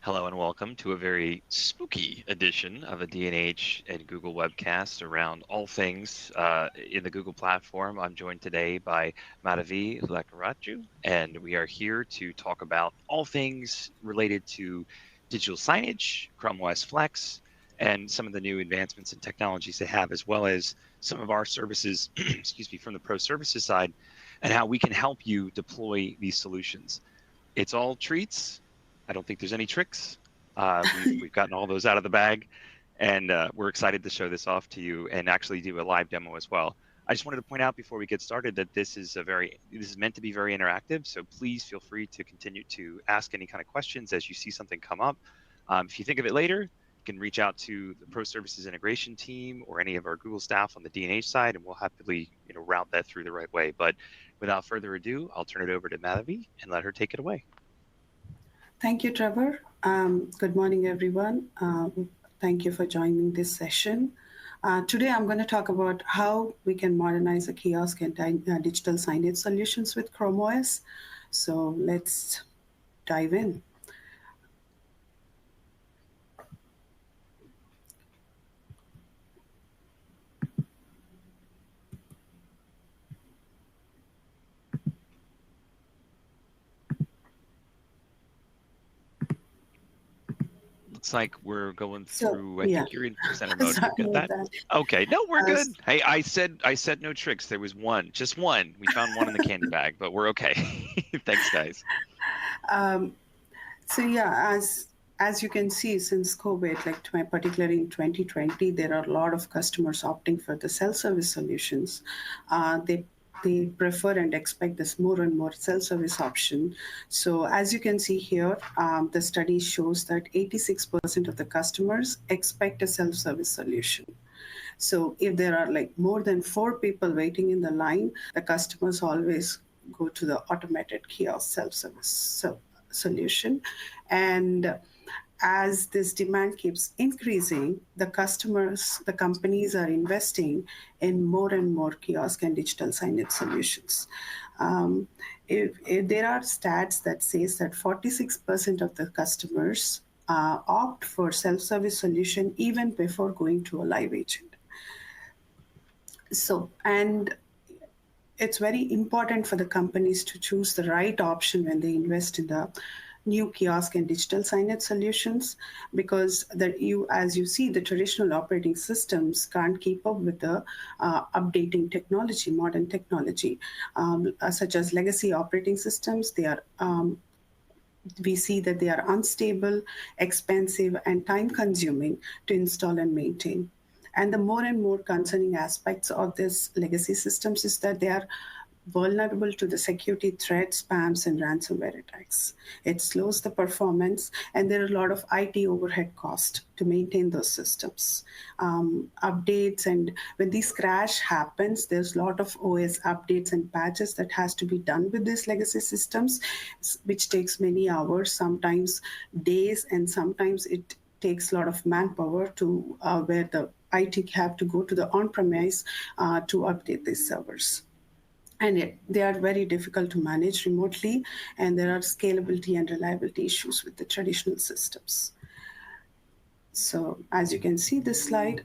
Hello and welcome to a very spooky edition of a DNH and Google webcast around all things in the Google platform. I'm joined today by Madhavi Lakaraju, and we are here to talk about all things related to digital signage, ChromeOS Flex, and some of the new advancements and technologies they have, as well as some of our services, excuse me, from the pro services side, and how we can help you deploy these solutions. It's all treats. I don't think there's any tricks. We've gotten all those out of the bag, and we're excited to show this off to you and actually do a live demo as well. I just wanted to point out before we get started that this is meant to be very interactive. So please feel free to continue to ask any kind of questions as you see something come up. If you think of it later, you can reach out to the Pro Services Integration team or any of our Google staff on the D&H side, and we'll happily route that through the right way. But without further ado, I'll turn it over to Madhavi and let her take it away. Thank you, Trevor. Good morning, everyone. Thank you for joining this session. Today, I'm going to talk about how we can modernize a kiosk and digital signage solutions with ChromeOS. So let's dive in. Looks like we're going through. I think you're in presenter mode. Got that? Okay. No, we're good. Hey, I said no tricks. There was just one. We found one in the candy bag, but we're okay. Thanks, guys. So yeah, as you can see, since COVID, particularly in 2020, there are a lot of customers opting for the self-service solutions. They prefer and expect this more and more self-service option. So as you can see here, the study shows that 86% of the customers expect a self-service solution. So if there are more than 4 people waiting in the line, the customers always go to the automated kiosk self-service solution. And as this demand keeps increasing, the companies are investing in more and more kiosk and digital signage solutions. If there are stats that says that 46% of the customers opt for self-service solution even before going to a live agent. So, and it's very important for the companies to choose the right option when they invest in the new kiosk and digital signage solutions, because as you see, the traditional operating systems can't keep up with the updating technology, modern technology, such as legacy operating systems. We see that they are unstable, expensive, and time-consuming to install and maintain. And the more and more concerning aspects of this legacy systems is that they are vulnerable to the security threats, spams, and ransomware attacks. It slows the performance, and there are a lot of IT overhead costs to maintain those systems. Updates, and when this crash happens, there's a lot of OS updates and patches that has to be done with these legacy systems, which takes many hours, sometimes days, and sometimes it takes a lot of manpower to where the IT have to go to the on-premise to update these servers. And they are very difficult to manage remotely, and there are scalability and reliability issues with the traditional systems. So as you can see this slide,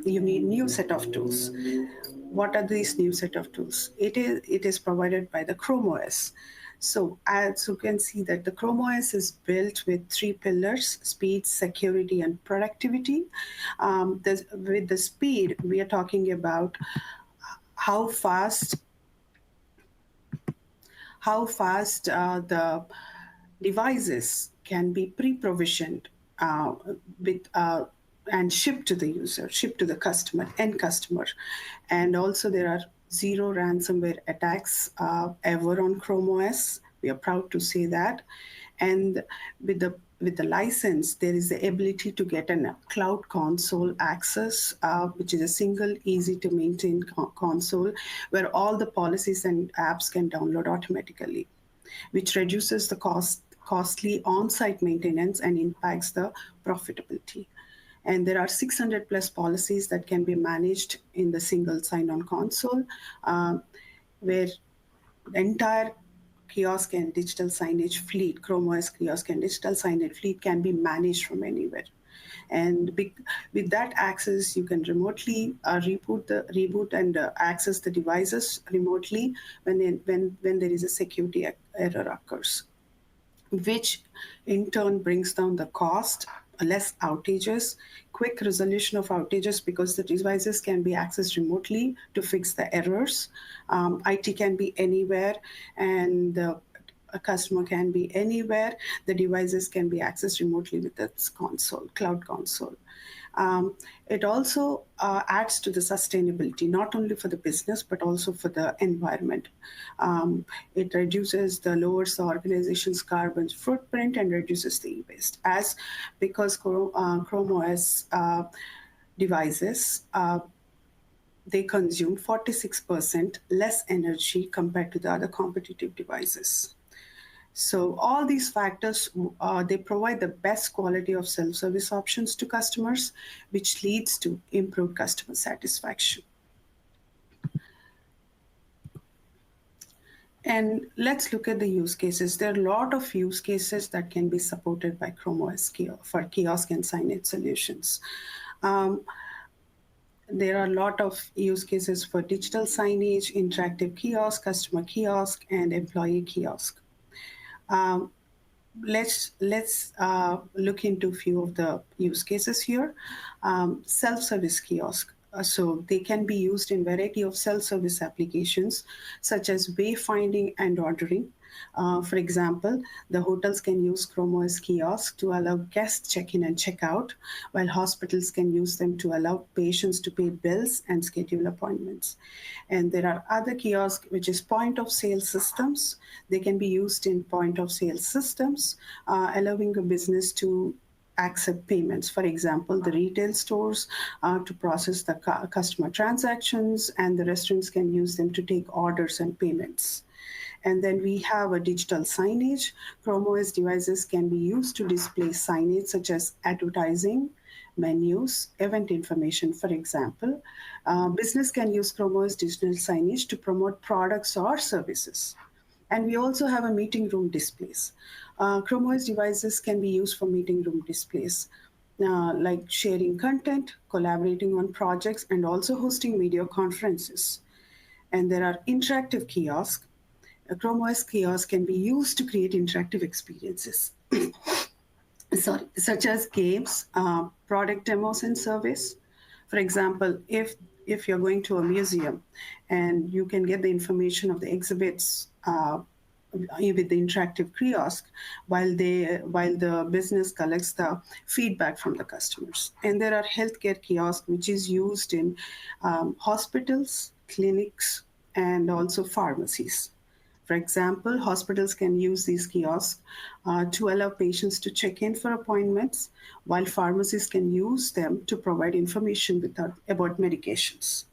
you need new set of tools. What are these new set of tools? It is provided by the ChromeOS. So as you can see that the ChromeOS is built with 3 pillars: speed, security, and productivity. With the speed, we are talking about how fast the devices can be pre-provisioned and shipped to the user, shipped to the end customer. And also there are 0 ransomware attacks ever on ChromeOS. We are proud to say that. And with the license, there is the ability to get a cloud console access, which is a single, easy to maintain console where all the policies and apps can download automatically, which reduces the costly on-site maintenance and impacts the profitability. And there are 600 plus policies that can be managed in the single sign-on console, where the entire kiosk and digital signage fleet, ChromeOS kiosk and digital signage fleet can be managed from anywhere. And with that access, you can remotely reboot and access the devices remotely when there is a security error occurs, which in turn brings down the cost, less outages, quick resolution of outages because the devices can be accessed remotely to fix the errors. IT can be anywhere, and a customer can be anywhere. The devices can be accessed remotely with its console, cloud console. Um, it also adds to the sustainability, not only for the business, but also for the environment. It reduces lowers the organization's carbon footprint and reduces the e-waste. As because Chrome OS devices, they consume 46% less energy compared to the other competitive devices. So all these factors, they provide the best quality of self-service options to customers, which leads to improved customer satisfaction. And let's look at the use cases. There are a lot of use cases that can be supported by ChromeOS for kiosk and signage solutions. Um, there are a lot of use cases for digital signage, interactive kiosk, customer kiosk, and employee kiosk. Um, let's look into a few of the use cases here. Self-service kiosk. So they can be used in variety of self-service applications such as wayfinding and ordering. For example, the hotels can use ChromeOS kiosk to allow guests check-in and check-out, while hospitals can use them to allow patients to pay bills and schedule appointments. And there are other kiosks, which is point of sale systems. They can be used in point of sale systems, allowing a business to accept payments. For example, the retail stores to process the customer transactions, and the restaurants can use them to take orders and payments. And then we have a digital signage. Chrome OS devices can be used to display signage such as advertising, menus, event information, for example. Business can use Chrome OS digital signage to promote products or services. And we also have a meeting room displays. Chrome OS devices can be used for meeting room displays, like sharing content, collaborating on projects, and also hosting video conferences. And there are interactive kiosks. A Chrome OS kiosk can be used to create interactive experiences, such as games, product demos, and surveys. For example, if you're going to a museum and you can get the information of the exhibits with the interactive kiosk while the business collects the feedback from the customers. And there are healthcare kiosks which is used in hospitals, clinics, and also pharmacies. For example, hospitals can use these kiosks to allow patients to check in for appointments, while pharmacies can use them to provide information about medications.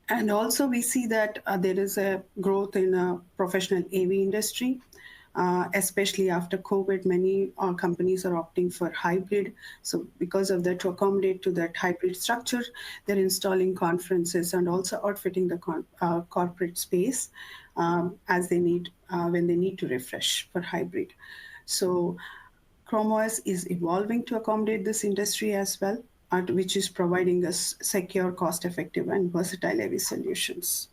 And also, we see that there is a growth in professional AV industry, especially after COVID. Many companies are opting for hybrid. So, because of that, to accommodate to that hybrid structure, they're installing conferences and also outfitting the corporate space as they need when they need to refresh for hybrid. So, Chrome OS is evolving to accommodate this industry as well, which is providing us secure, cost-effective, and versatile AV solutions.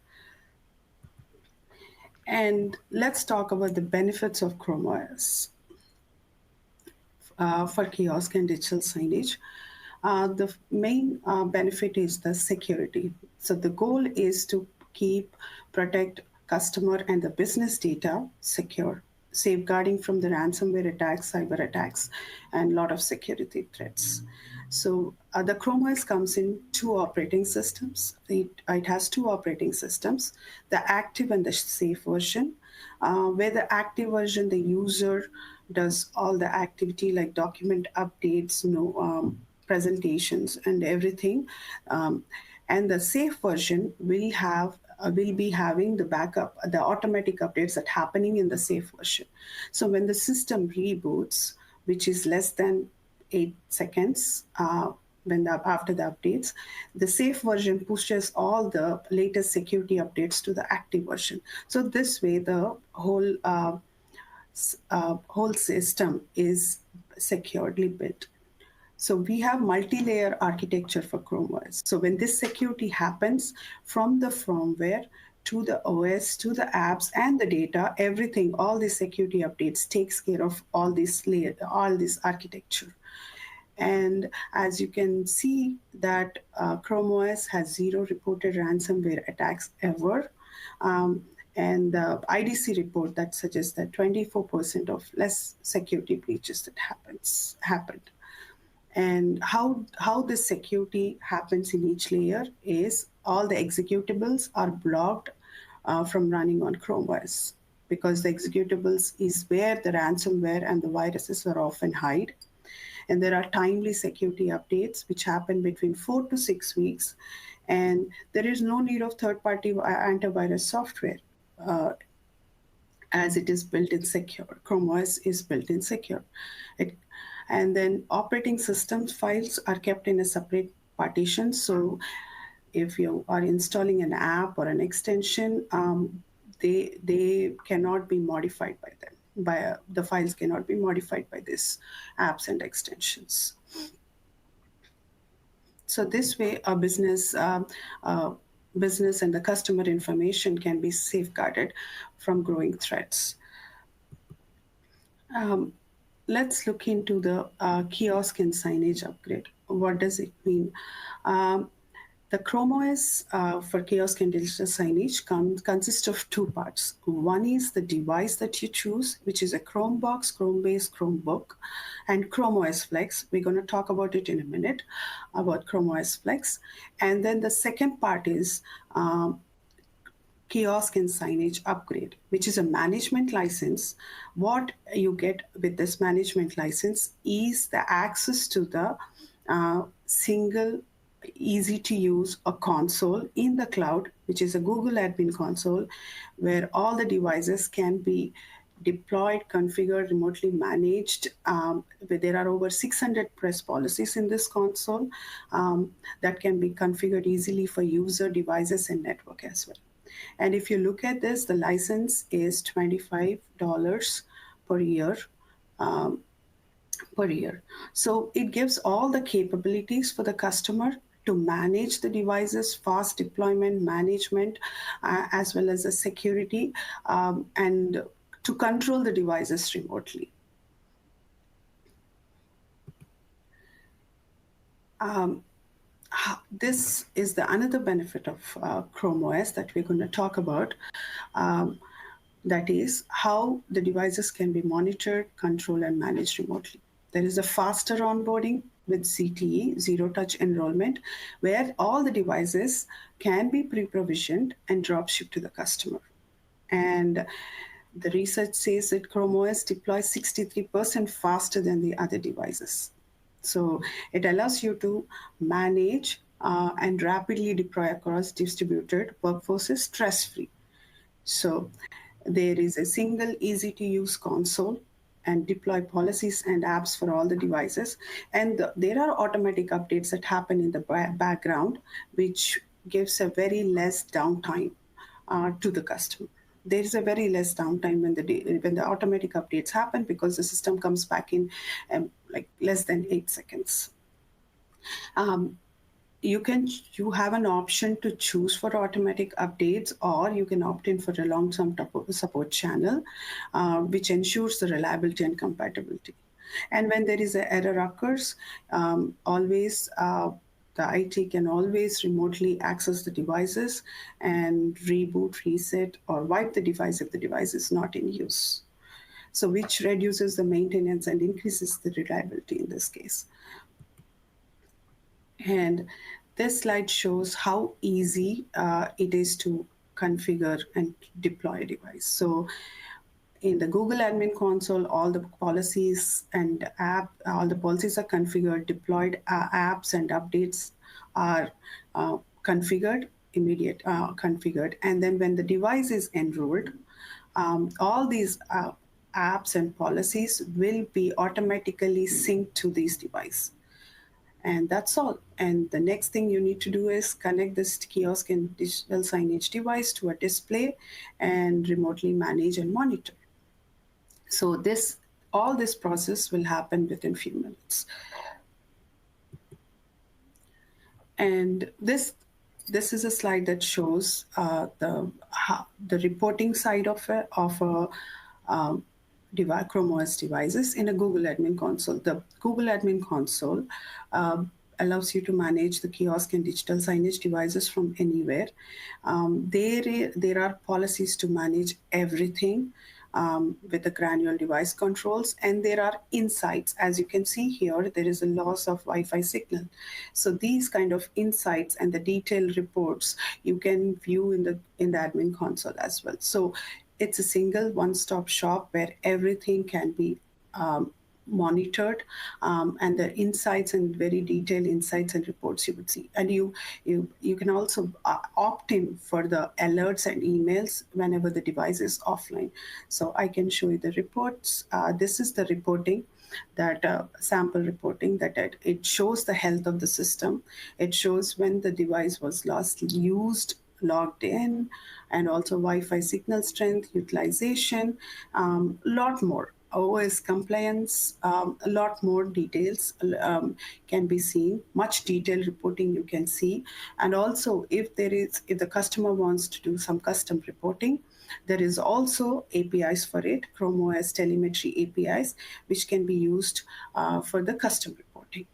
And let's talk about the benefits of Chrome OS for kiosk and digital signage. The main benefit is the security. So the goal is to protect customer and the business data secure, safeguarding from the ransomware attacks, cyber attacks, and a lot of security threats. So the Chrome OS comes in two operating systems. It has two operating systems, the active and the safe version. Where the active version, the user does all the activity like document updates, presentations, and everything. And the safe version will be having the backup, the automatic updates that happening in the safe version. So when the system reboots, which is less than 8 seconds, after the updates, the safe version pushes all the latest security updates to the active version. So this way, the whole system is securely built. So we have multi-layer architecture for ChromeOS. So when this security happens from the firmware to the OS to the apps and the data, everything, all these security updates takes care of all this layer, all this architecture. And as you can see that ChromeOS has zero reported ransomware attacks ever. Um, and the IDC report that suggests that 24% of less security breaches that happened. And how this security happens in each layer is all the executables are blocked from running on Chrome OS, because the executables is where the ransomware and the viruses are often hide. And there are timely security updates which happen between 4 to 6 weeks, and there is no need of third-party antivirus software, uh, as it is built in secure. Chrome OS is built in secure. It, and then operating systems files are kept in a separate partition. So if you are installing an app or an extension, they cannot be modified by them. The files cannot be modified by these apps and extensions. So this way, a business and the customer information can be safeguarded from growing threats. Um, let's look into the kiosk and signage upgrade. What does it mean? Um, the ChromeOS for kiosk and digital signage consists of two parts. One is the device that you choose, which is a Chromebox, Chromebase, Chromebook, and ChromeOS Flex. We're going to talk about it in a minute, about ChromeOS Flex. And then the second part is kiosk and signage upgrade, which is a management license. What you get with this management license is the access to the single, easy to use a console in the cloud, which is a Google admin console, where all the devices can be deployed, configured, remotely managed. There are over 600 press policies in this console that can be configured easily for user devices and network as well. And if you look at this, the license is $25 per year. Um, per year. So it gives all the capabilities for the customer to manage the devices, fast deployment management, as well as the security, and to control the devices remotely. This is the another benefit of Chrome OS that we're going to talk about. Um, that is how the devices can be monitored, controlled, and managed remotely. There is a faster onboarding with CTE, zero touch enrollment, where all the devices can be pre provisioned and drop shipped to the customer. And the research says that Chrome OS deploys 63% faster than the other devices. So it allows you to manage and rapidly deploy across distributed workforces stress free. So there is a single easy to use console and deploy policies and apps for all the devices. And there are automatic updates that happen in the background, which gives a very less downtime to the customer. There is a very less downtime when the automatic updates happen, because the system comes back in like less than 8 seconds. Um, you have an option to choose for automatic updates, or you can opt in for a long-term support channel, which ensures the reliability and compatibility. And when there is an error occurs, always the IT can always remotely access the devices and reboot, reset, or wipe the device if the device is not in use. So which reduces the maintenance and increases the reliability in this case. And this slide shows how easy it is to configure and deploy a device. So in the Google admin console, all the policies and all the policies are configured, deployed apps and updates are configured, configured. And then when the device is enrolled, all these apps and policies will be automatically synced to this device. And that's all. And the next thing you need to do is connect this kiosk and digital signage device to a display and remotely manage and monitor. So this all this process will happen within few minutes. And this is a slide that shows the reporting side of a Chrome OS devices in a Google Admin Console. The Google Admin Console uh, allows you to manage the kiosk and digital signage devices from anywhere. There are policies to manage everything with the granular device controls, and there are insights. As you can see here, there is a loss of Wi-Fi signal. So these kind of insights and the detailed reports you can view in the admin console as well. So it's a single one-stop shop where everything can be monitored, and the insights and very detailed insights and reports you would see. And you can also opt in for the alerts and emails whenever the device is offline. So I can show you the reports. This is the reporting, that sample reporting, that it shows the health of the system. It shows when the device was last used, logged in, and also Wi-Fi signal strength, utilization, lot more. OS compliance, a lot more details can be seen. Much detailed reporting you can see, and also if the customer wants to do some custom reporting, there is also APIs for it, ChromeOS telemetry APIs, which can be used for the custom reporting.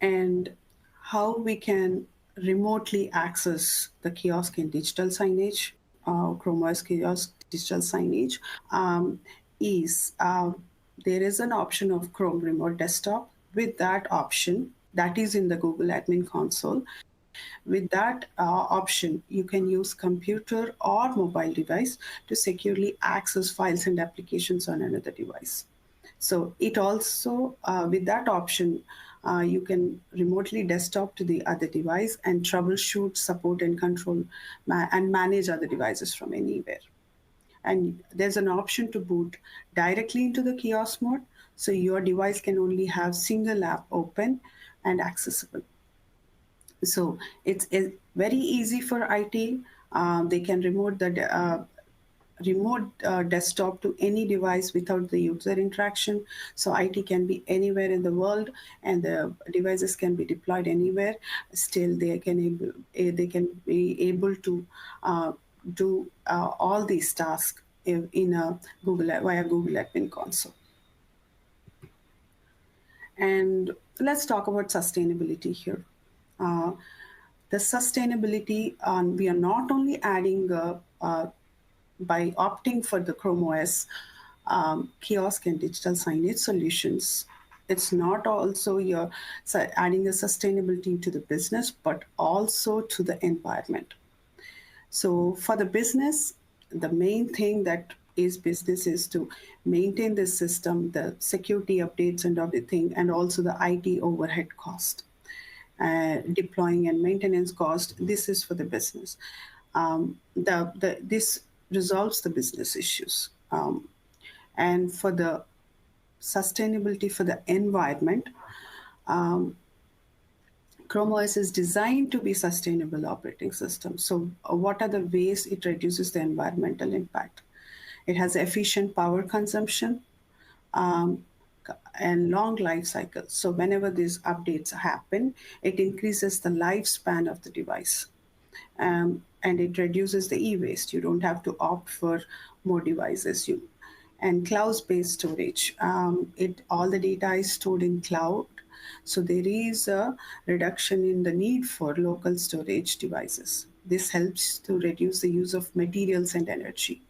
And how we can remotely access the kiosk and digital signage, ChromeOS kiosk digital signage, um, is there is an option of Chrome Remote Desktop. With that option, that is in the Google Admin Console. With that option, you can use computer or mobile device to securely access files and applications on another device. So it also, with that option, you can remotely desktop to the other device and troubleshoot, support, and control and manage other devices from anywhere. And there's an option to boot directly into the kiosk mode, so your device can only have single app open and accessible. So it's very easy for IT. They can remote desktop to any device without the user interaction. So IT can be anywhere in the world, and the devices can be deployed anywhere. Still, they can be able to do all these tasks in a Google via Google Admin Console. And let's talk about sustainability here. Uh, the sustainability, we are not only adding by opting for the Chrome OS kiosk and digital signage solutions. It's not also you're adding a sustainability to the business, but also to the environment. So for the business, the main thing that is business is to maintain the system, the security updates and everything, and also the IT overhead cost, deploying and maintenance cost. This is for the business. This resolves the business issues. And for the sustainability for the environment, Chrome OS is designed to be sustainable operating system. So, what are the ways it reduces the environmental impact? It has efficient power consumption um, and long life cycle. So, whenever these updates happen, it increases the lifespan of the device. And it reduces the e-waste. You don't have to opt for more devices. You and cloud-based storage. It all the data is stored in cloud, so there is a reduction in the need for local storage devices. This helps to reduce the use of materials and energy.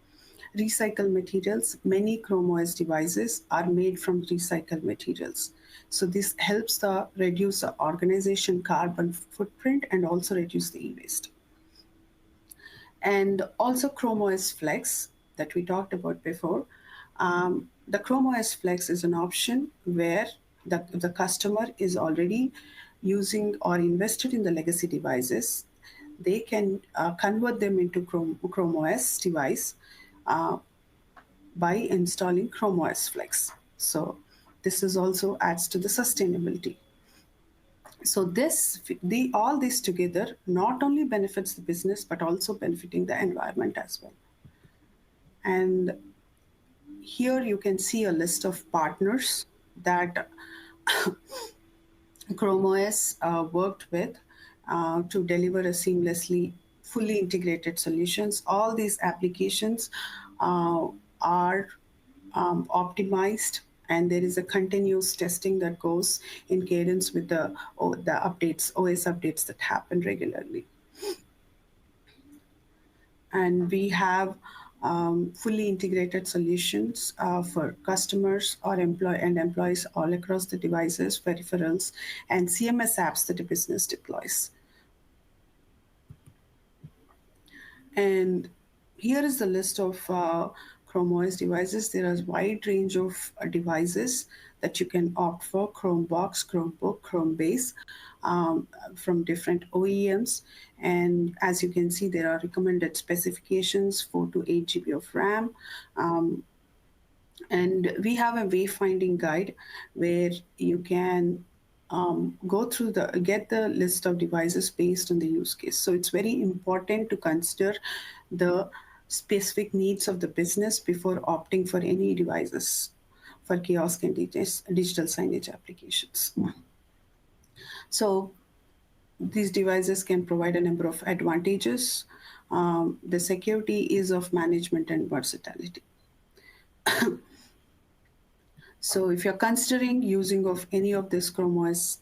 Recycle materials. Many Chrome OS devices are made from recycled materials. So this helps the reduce the organization carbon footprint and also reduce the e-waste. And also Chrome OS Flex that we talked about before. The Chrome OS Flex is an option where the customer is already using or invested in the legacy devices. They can convert them into Chrome OS device uh, by installing Chrome OS Flex. So This is also adds to the sustainability. So all this together not only benefits the business but also benefiting the environment as well. And here you can see a list of partners that ChromeOS worked with to deliver a seamlessly fully integrated solutions. All these applications are optimized, and there is a continuous testing that goes in cadence with the updates, OS updates that happen regularly. And we have fully integrated solutions for customers or employees all across the devices, peripherals, and CMS apps that the business deploys. And here is the list of Chrome OS devices. There is a wide range of devices that you can opt for: Chromebox, Chromebook, Chromebase, from different OEMs. And as you can see, there are recommended specifications: 4 to 8 GB of RAM. Um, and we have a wayfinding guide where you can go through the get the list of devices based on the use case. So it's very important to consider the specific needs of the business before opting for any devices for kiosk and digital signage applications. So these devices can provide a number of advantages. The security, ease of management, and versatility. So if you're considering using of any of this ChromeOS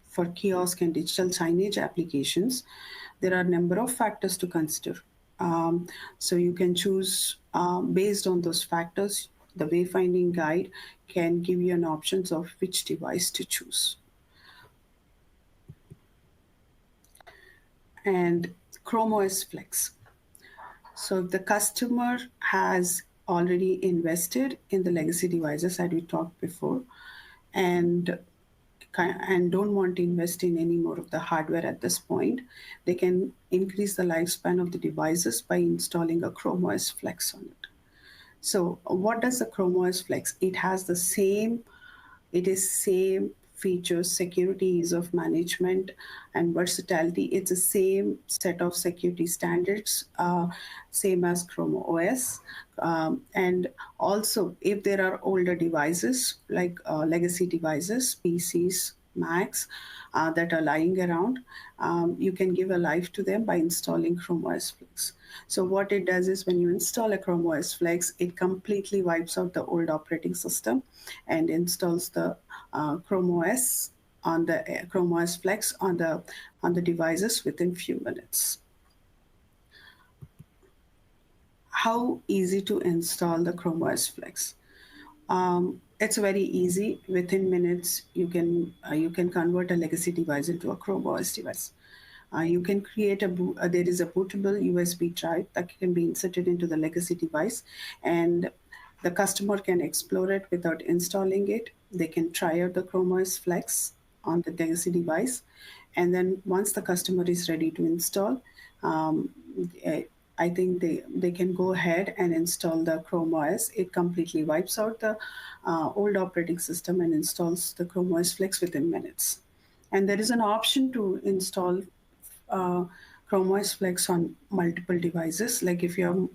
for kiosk and digital signage applications, there are a number of factors to consider. So you can choose based on those factors. The wayfinding guide can give you an options of which device to choose. And ChromeOS Flex. So if the customer has already invested in the legacy devices that we talked before, and don't want to invest in any more of the hardware at this point, they can increase the lifespan of the devices by installing a Chrome OS Flex on it. So what does the Chrome OS Flex? It is same features, security, ease of management, and versatility. It's the same set of security standards, same as Chrome OS. And also, if there are older devices like legacy devices, PCs, Macs, that are lying around, you can give a life to them by installing Chrome OS Flex. So what it does is when you install a Chrome OS Flex, it completely wipes out the old operating system and installs the Chrome OS on the Chrome OS Flex on the devices within few minutes. How easy to install the Chrome OS Flex? It's very easy. Within minutes, you can convert a legacy device into a Chrome OS device. You can create there is a bootable USB drive that can be inserted into the legacy device, and the customer can explore it without installing it. They can try out the Chrome OS Flex on the legacy device, and then once the customer is ready to install, um, eh, I think they can go ahead and install the Chrome OS. It completely wipes out the old operating system and installs the Chrome OS Flex within minutes. And there is an option to install uh, Chrome OS Flex on multiple devices. Like if you have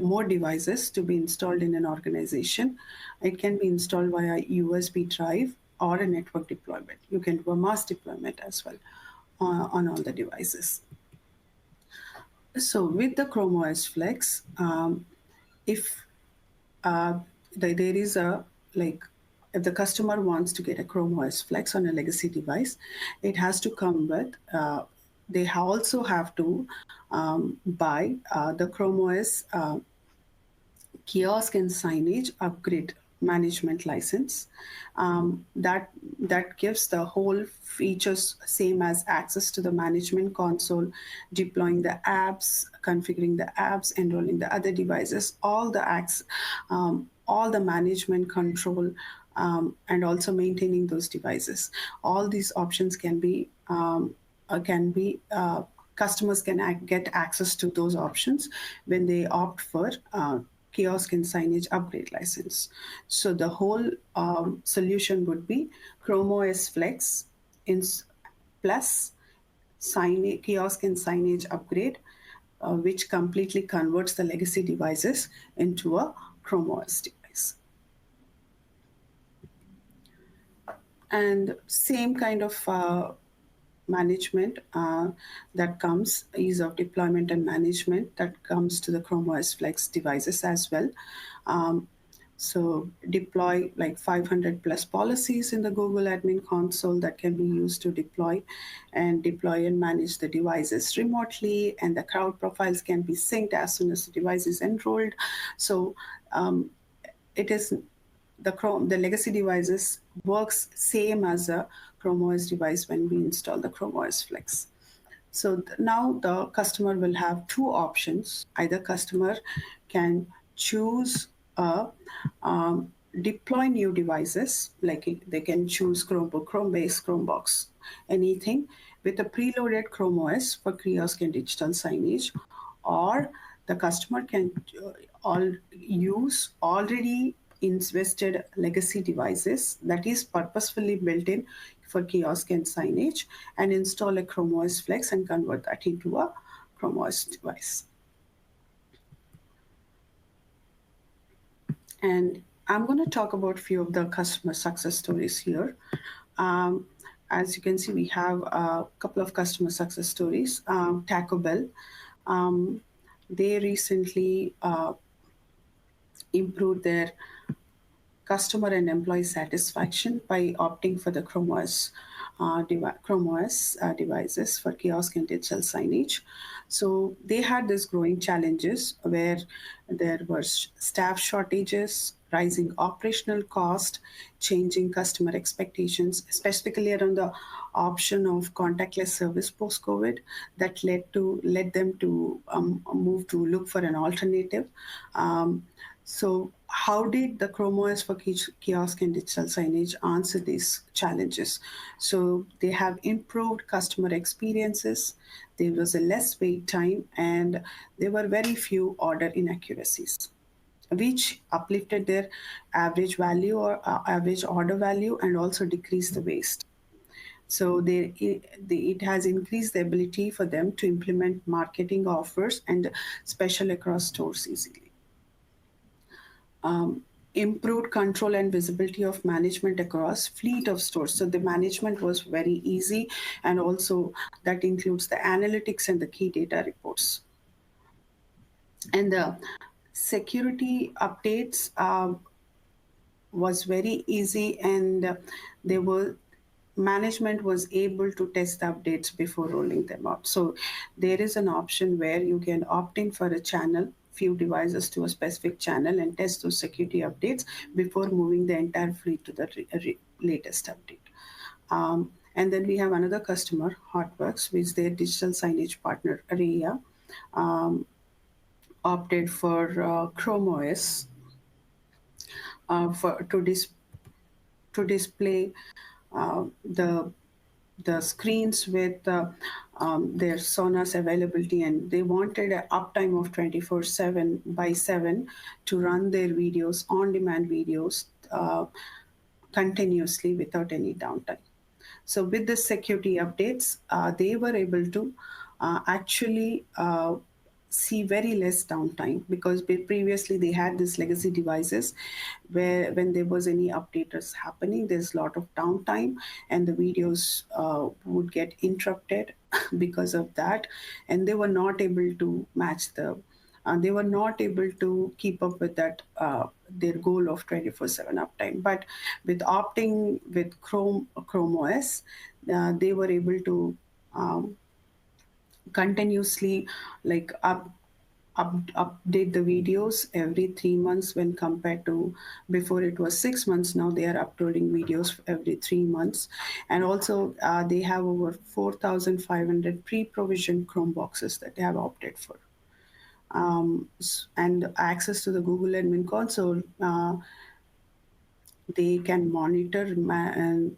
more devices to be installed in an organization, it can be installed via USB drive or a network deployment. You can do a mass deployment as well on all the devices. So with the Chrome OS Flex, if uh, there is a like if the customer wants to get a Chrome OS Flex on a legacy device, it has to come with they also have to buy the Chrome OS kiosk and signage upgrade management license. That gives the whole features same as access to the management console, deploying the apps, configuring the apps, enrolling the other devices, all the management control, and also maintaining those devices. All these options can be customers can get access to those options when they opt for kiosk and signage upgrade license. So the whole solution would be ChromeOS Flex in, plus kiosk and signage upgrade, which completely converts the legacy devices into a ChromeOS device. And same kind of management that comes, ease of deployment and management that comes to the ChromeOS Flex devices as well. Um, so deploy like 500 plus policies in the Google Admin Console that can be used to deploy and manage the devices remotely, and the crowd profiles can be synced as soon as the device is enrolled. So um, it is the legacy devices works same as a Chrome OS device when we install the Chrome OS Flex. So now the customer will have two options. Either customer can choose a deploy new devices, like they can choose Chromebook, Chromebase, Chromebox, anything with a preloaded Chrome OS for kiosk and digital signage, or the customer can all use already invested legacy devices that is purposefully built in for kiosk and signage, and install a Chrome OS Flex and convert that into a Chrome OS device. And I'm going to talk about a few of the customer success stories here. Um, as you can see, we have a couple of customer success stories. Taco Bell, um, they recently improved their customer and employee satisfaction by opting for the Chrome OS devices for kiosk and digital signage. So they had these growing challenges where there were staff shortages, rising operational cost, changing customer expectations, specifically around the option of contactless service post COVID, that led them to move to look for an alternative. So, how did the Chrome OS for kiosk and digital signage answer these challenges? So, they have improved customer experiences. There was a less wait time, and there were very few order inaccuracies, which uplifted their average value or average order value, and also decreased the waste. So it has increased the ability for them to implement marketing offers and special across stores easily. Improved control and visibility of management across fleet of stores. So the management was very easy, and also that includes the analytics and the key data reports. And the security updates was very easy, and they were management was able to test the updates before rolling them out. So there is an option where you can opt in for a channel, few devices to a specific channel, and test those security updates before moving the entire fleet to the latest update. And then we have another customer, Hotworks, which their digital signage partner, Aria, opted for Chrome OS for to display the screens with their Sonos availability, and they wanted an uptime of 24/7 by 7 to run their videos, on-demand videos, continuously without any downtime. So with the security updates, they were able to actually see very less downtime, because previously they had these legacy devices where when there was any updaters happening, there's a lot of downtime, and the videos would get interrupted because of that, and they were not able to match they were not able to keep up with that their goal of 24/7 uptime. But with opting with Chrome OS, they were able to um, continuously like update the videos every 3 months, when compared to before it was 6 months. Now they are uploading videos every 3 months. And also they have over 4,500 pre-provisioned Chrome boxes that they have opted for, and access to the Google Admin Console. They can monitor and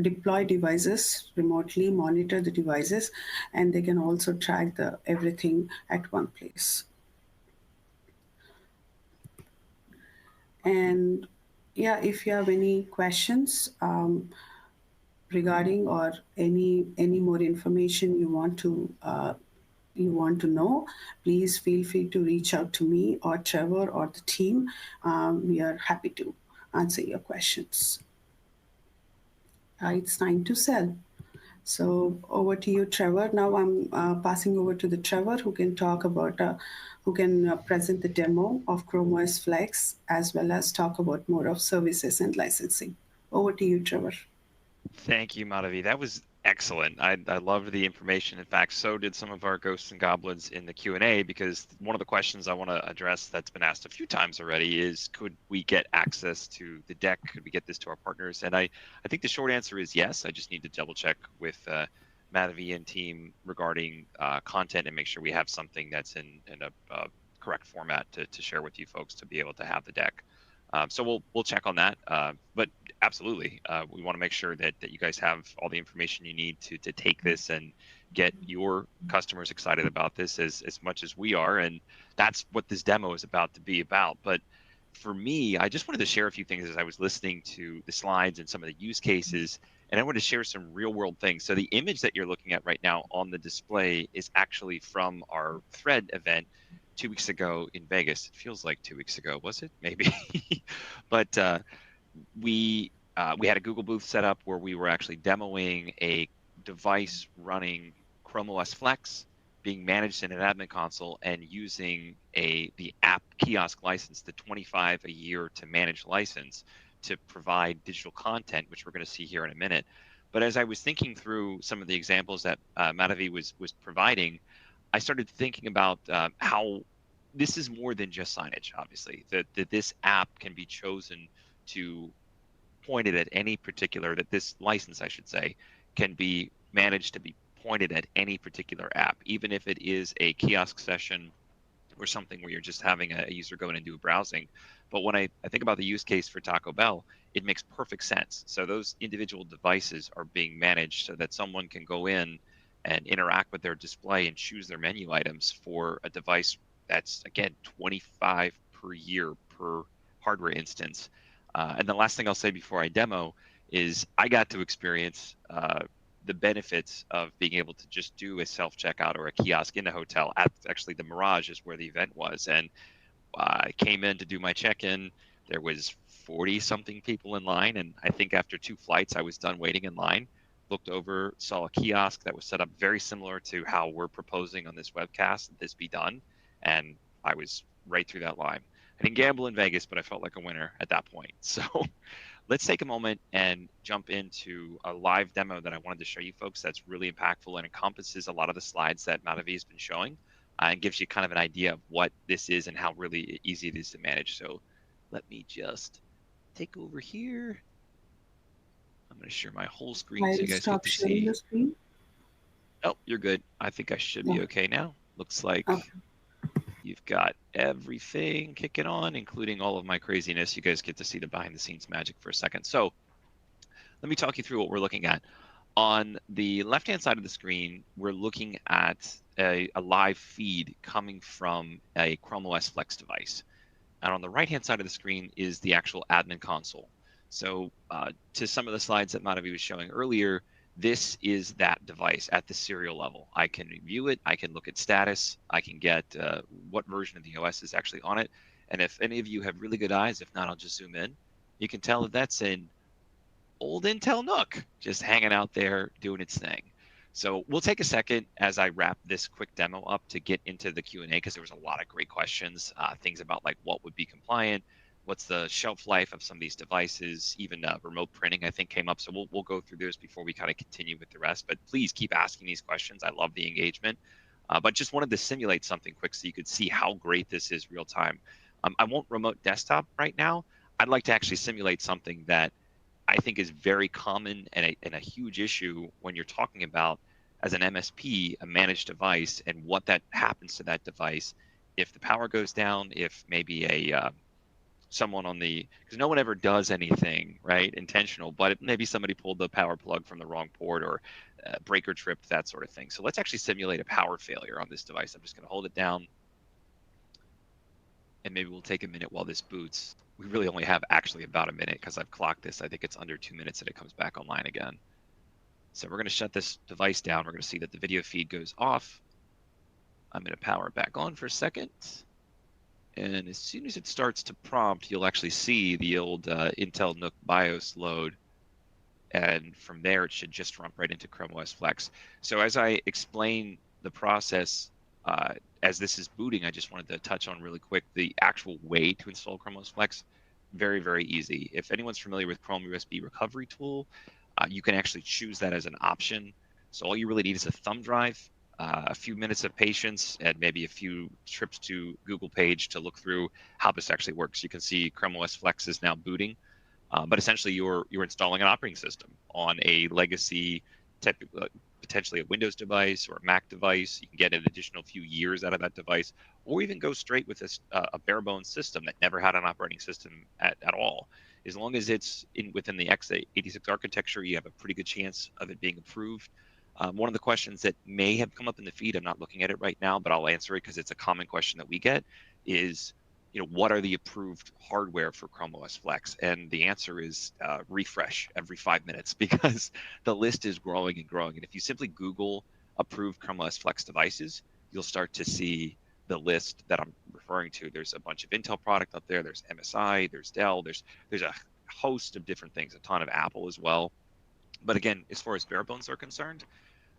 deploy devices remotely, monitor the devices, and they can also track the everything at one place. And yeah, if you have any questions regarding, or any more information you want to know, please feel free to reach out to me or Trevor or the team. We are happy to answer your questions. It's time to sell. So over to you, Trevor. Now I'm passing over to the Trevor, who can talk about, who can present the demo of ChromeOS Flex, as well as talk about more of services and licensing. Over to you, Trevor. Thank you, Madhavi. That was excellent. I loved the information. In fact, so did some of our ghosts and goblins in the Q&A, because one of the questions I want to address that's been asked a few times already is, could we get access to the deck? Could we get this to our partners? And I think the short answer is yes. I just need to double check with Madhavi and team regarding content and make sure we have something that's in a correct format to share with you folks to be able to have the deck. So we'll check on that. But absolutely, we want to make sure that you guys have all the information you need to take this and get your customers excited about this as much as we are. And that's what this demo is about to be about. But for me, I just wanted to share a few things as I was listening to the slides and some of the use cases. And I want to share some real world things. So the image that you're looking at right now on the display is actually from our Thread event 2 weeks ago in Vegas. It feels like 2 weeks ago, was it? Maybe. But we had a Google booth set up where we were actually demoing a device running ChromeOS Flex, being managed in an admin console, and using the app Kiosk license, the 25 a year to manage license, to provide digital content, which we're going to see here in a minute. But as I was thinking through some of the examples that Madhavi was providing, I started thinking about how this is more than just signage. Obviously, that this app can be chosen to point it at any particular, that this license, I should say, can be managed to be pointed at any particular app, even if it is a kiosk session or something where you're just having a user go in and do browsing. But when I think about the use case for Taco Bell, it makes perfect sense. So those individual devices are being managed so that someone can go in and interact with their display and choose their menu items for a device that's, again, 25 per year per hardware instance. And the last thing I'll say before I demo is I got to experience the benefits of being able to just do a self checkout or a kiosk in the hotel. At actually the Mirage is where the event was, and I came in to do my check-in. There was 40 something people in line, and I think after 2 flights I was done waiting in line. Looked over, saw a kiosk that was set up very similar to how we're proposing on this webcast that this be done, and I was right through that line. I didn't gamble in Vegas, but I felt like a winner at that point. So let's take a moment and jump into a live demo that I wanted to show you folks that's really impactful and encompasses a lot of the slides that Madhavi has been showing, and gives you kind of an idea of what this is and how really easy it is to manage. So let me just take over here. I'm going to share my whole screen so I'll you guys get stop to sharing the see. screen. Oh, you're good. I think I should Yeah. be okay now. Looks like Okay. you've got everything kicking on, including all of my craziness. You guys get to see the behind the scenes magic for a second. So let me talk you through what we're looking at. On the left-hand side of the screen, we're looking at a live feed coming from a ChromeOS Flex device. And on the right-hand side of the screen is the actual admin console. So to some of the slides that Madhavi was showing earlier, this is that device at the serial level. I can view it, I can look at status, I can get what version of the OS is actually on it. And if any of you have really good eyes, if not, I'll just zoom in. You can tell that that's an old Intel Nook just hanging out there doing its thing. So we'll take a second as I wrap this quick demo up to get into the Q&A, because there was a lot of great questions, things about like what would be compliant, what's the shelf life of some of these devices, even remote printing I think came up. So we'll go through those before we kind of continue with the rest. But please keep asking these questions. I love the engagement. But just wanted to simulate something quick so you could see how great this is real time. I won't remote desktop right now. I'd like to actually simulate something that I think is very common and a huge issue when you're talking about, as an MSP, a managed device, and what that happens to that device if the power goes down, if maybe someone on the, because no one ever does anything right intentional, but maybe somebody pulled the power plug from the wrong port, or breaker tripped, that sort of thing. So let's actually simulate a power failure on this device. I'm just going to hold it down, and maybe we'll take a minute while this boots. we really only have actually about a minute because I've clocked this. I think it's under 2 minutes that it comes back online again. So we're going to shut this device down. We're going to see that the video feed goes off. I'm going to power it back on for a second. And as soon as it starts to prompt, you'll actually see the old Intel NUC BIOS load. And from there, it should just jump right into ChromeOS Flex. So as I explain the process, as this is booting, I just wanted to touch on really quick the actual way to install ChromeOS Flex. Very, very easy. If anyone's familiar with Chrome USB recovery tool, you can actually choose that as an option. So all you really need is a thumb drive, a few minutes of patience, and maybe a few trips to Google page to look through how this actually works. You can see ChromeOS Flex is now booting. But essentially, you're installing an operating system on a legacy, potentially a Windows device or a Mac device. You can get an additional few years out of that device, or even go straight with a bare bones system that never had an operating system at all. As long as it's within the x86 architecture, you have a pretty good chance of it being approved. One of the questions that may have come up in the feed, I'm not looking at it right now, but I'll answer it because it's a common question that we get, is what are the approved hardware for Chrome OS Flex? And the answer is refresh every 5 minutes because the list is growing and growing. And if you simply Google approved Chrome OS Flex devices, you'll start to see the list that I'm referring to. There's a bunch of Intel product up there. There's MSI, there's Dell, there's a host of different things, a ton of Apple as well. But again, as far as bare bones are concerned,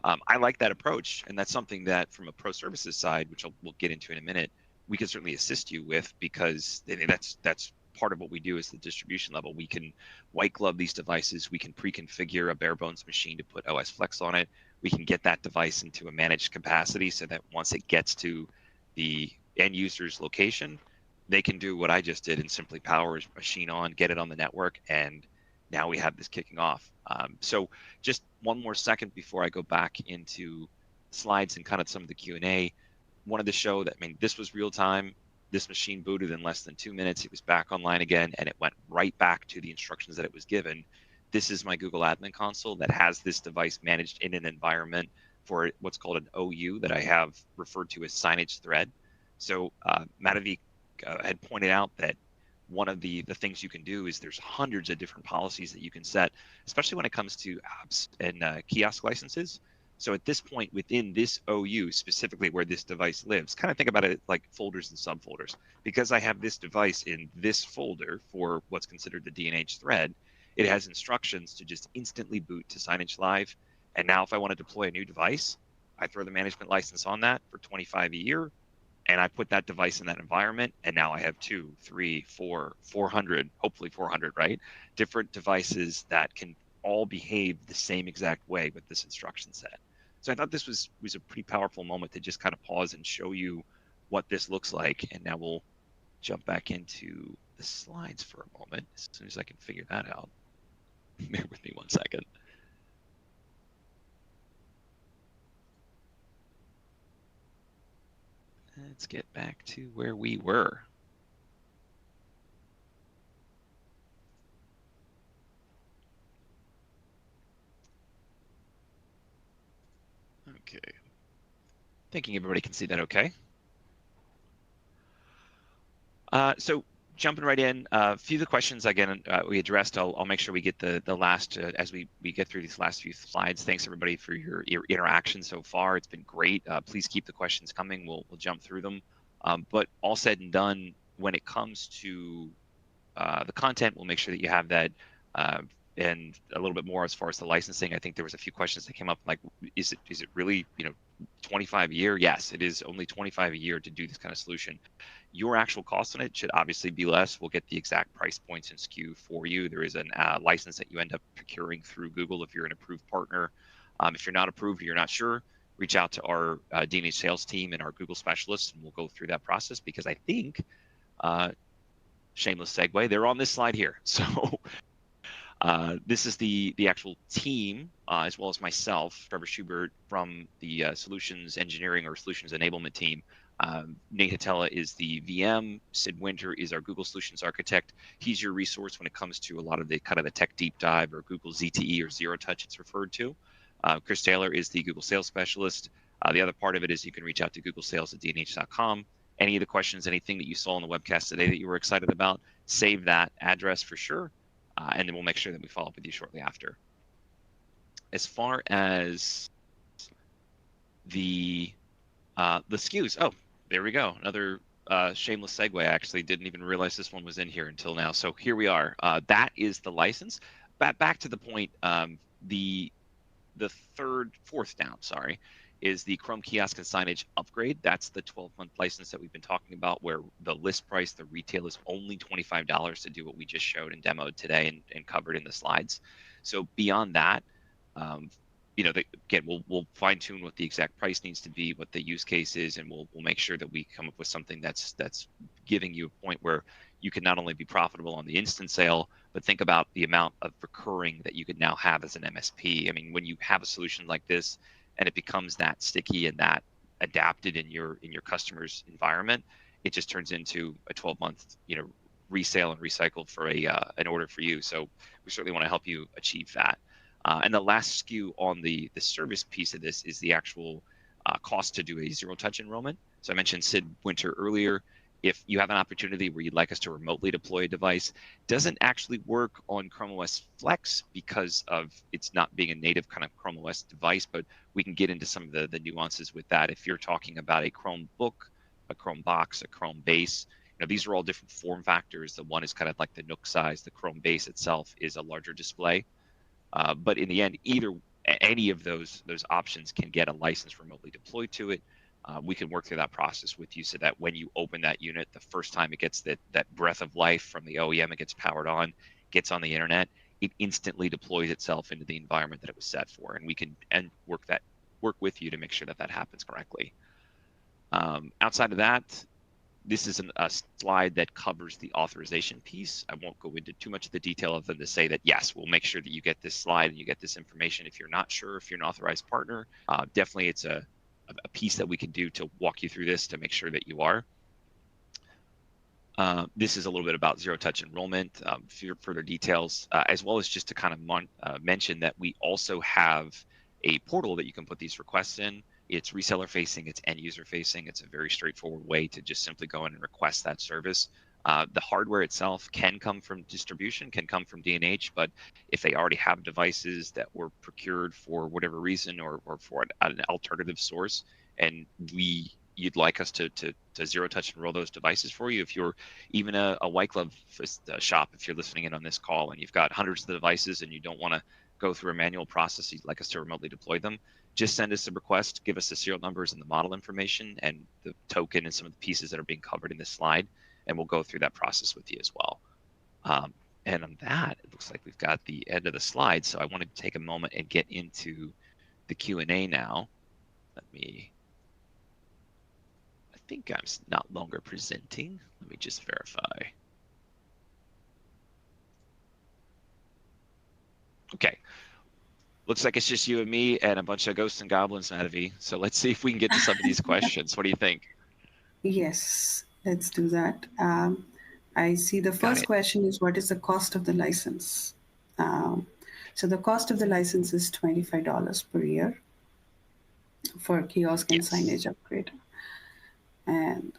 I like that approach, and that's something that from a pro services side, which we'll get into in a minute, we can certainly assist you with because that's part of what we do is the distribution level. We can white glove these devices. We can pre-configure a bare bones machine to put OS Flex on it. We can get that device into a managed capacity so that once it gets to the end user's location, they can do what I just did and simply power his machine on, get it on the network, and now we have this kicking off. So just one more second before I go back into slides and kind of some of the Q&A. Wanted to show that, this was real time. This machine booted in less than 2 minutes. It was back online again, and it went right back to the instructions that it was given. This is my Google Admin Console that has this device managed in an environment for what's called an OU that I have referred to as Signage thread. So Madhavi had pointed out that one of the things you can do is there's hundreds of different policies that you can set, especially when it comes to apps and kiosk licenses. So at this point within this OU, specifically where this device lives, kind of think about it like folders and subfolders. Because I have this device in this folder for what's considered the DNH thread, it has instructions to just instantly boot to Signage Live. And now if I want to deploy a new device, I throw the management license on that for $25 a year, and I put that device in that environment, and now I have 2, 3, 4, 400, hopefully 400, right? Different devices that can all behave the same exact way with this instruction set. So I thought this was a pretty powerful moment to just kind of pause and show you what this looks like. And now we'll jump back into the slides for a moment as soon as I can figure that out. Bear with me one second. Let's get back to where we were. Okay. Thinking everybody can see that okay. So jumping right in, a few of the questions again we addressed. I'll make sure we get the last as we get through these last few slides. Thanks everybody for your interaction so far. It's been great. Please keep the questions coming. We'll jump through them. But all said and done, when it comes to the content, we'll make sure that you have that. And a little bit more as far as the licensing. I think there was a few questions that came up like, is it really 25 a year? Yes, it is only 25 a year to do this kind of solution. Your actual cost on it should obviously be less. We'll get the exact price points and SKU for you. There is a license that you end up procuring through Google if you're an approved partner. If you're not approved or you're not sure, reach out to our DNH sales team and our Google specialists, and we'll go through that process because I think, shameless segue, they're on this slide here. So this is the actual team, as well as myself, Trevor Schubert, from the solutions engineering or solutions enablement team. Nate Hatella is the VM. Sid Winter is our Google Solutions Architect. He's your resource when it comes to a lot of the kind of the tech deep dive or Google ZTE or Zero Touch it's referred to. Chris Taylor is the Google Sales Specialist. The other part of it is you can reach out to googlesales@dnh.com. Any of the questions, anything that you saw on the webcast today that you were excited about, save that address for sure, and then we'll make sure that we follow up with you shortly after. As far as the SKUs, oh, there we go. Another shameless segue. I actually didn't even realize this one was in here until now. So here we are. That is the license. Back to the point. The fourth down, sorry, is the Chrome Kiosk and Signage upgrade. That's the 12-month license that we've been talking about, where the list price, the retail, is only $25 to do what we just showed and demoed today and covered in the slides. So beyond that, um, again, we'll fine tune what the exact price needs to be, what the use case is, and we'll make sure that we come up with something that's giving you a point where you can not only be profitable on the instant sale, but think about the amount of recurring that you could now have as an MSP. I mean, when you have a solution like this and it becomes that sticky and that adapted in your customer's environment, it just turns into a 12-month, resale and recycle for an order for you. So we certainly want to help you achieve that. And the last SKU on the service piece of this is the actual cost to do a zero-touch enrollment. So I mentioned Sid Winter earlier. If you have an opportunity where you'd like us to remotely deploy a device, doesn't actually work on ChromeOS Flex because of it's not being a native kind of ChromeOS device, but we can get into some of the nuances with that. If you're talking about a Chromebook, a Chromebox, a Chrome base, these are all different form factors. The one is kind of like the Nook size. The Chrome base itself is a larger display. But in the end, any of those options can get a license remotely deployed to it. We can work through that process with you so that when you open that unit, the first time it gets that breath of life from the OEM, it gets powered on, gets on the internet, it instantly deploys itself into the environment that it was set for, and we can work with you to make sure that happens correctly. Outside of that, this is a slide that covers the authorization piece. I won't go into too much of the detail other than to say that, yes, we'll make sure that you get this slide and you get this information. If you're not sure if you're an authorized partner, definitely it's a piece that we can do to walk you through this to make sure that you are. This is a little bit about zero-touch enrollment, for further details, as well as just to kind of mention that we also have a portal that you can put these requests in. It's reseller facing, it's end user facing. It's a very straightforward way to just simply go in and request that service. The hardware itself can come from distribution, can come from D&H, but if they already have devices that were procured for whatever reason or for an alternative source, and you'd like us to zero touch enroll those devices for you, if you're even a white glove shop, if you're listening in on this call and you've got hundreds of the devices and you don't want to go through a manual process, you'd like us to remotely deploy them, just send us a request, give us the serial numbers and the model information and the token and some of the pieces that are being covered in this slide, and we'll go through that process with you as well. And on that, it looks like we've got the end of the slide, so I want to take a moment and get into the Q&A now. I think I'm not longer presenting. Let me just verify. Okay. Looks like it's just you and me and a bunch of ghosts and goblins, Madhavi. So let's see if we can get to some of these questions. What do you think? Yes, let's do that. I see the Got first it. question is, what is the cost of the license? So the cost of the license is $25 per year for kiosk and Yes. signage upgrade. And